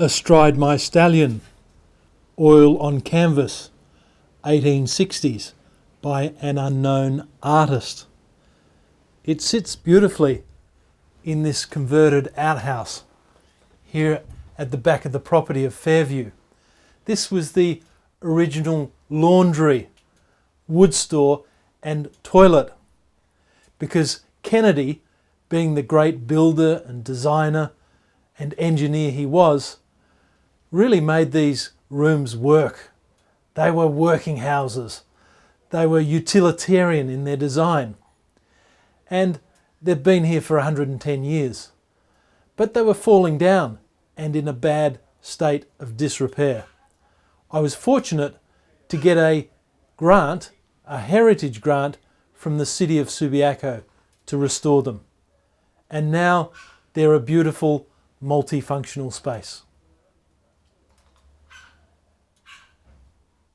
Astride My Stallion, oil on canvas, 1860s, by an unknown artist. It sits beautifully in this converted outhouse here at the back of the property of Fairview. This was the original laundry, wood store and toilet, because Kennedy, being the great builder and designer and engineer he was, really made these rooms work. They were working houses. They were utilitarian in their design. And they've been here for 110 years. But they were falling down and in a bad state of disrepair. I was fortunate to get a grant, a heritage grant, from the City of Subiaco to restore them. And now they're a beautiful multifunctional space.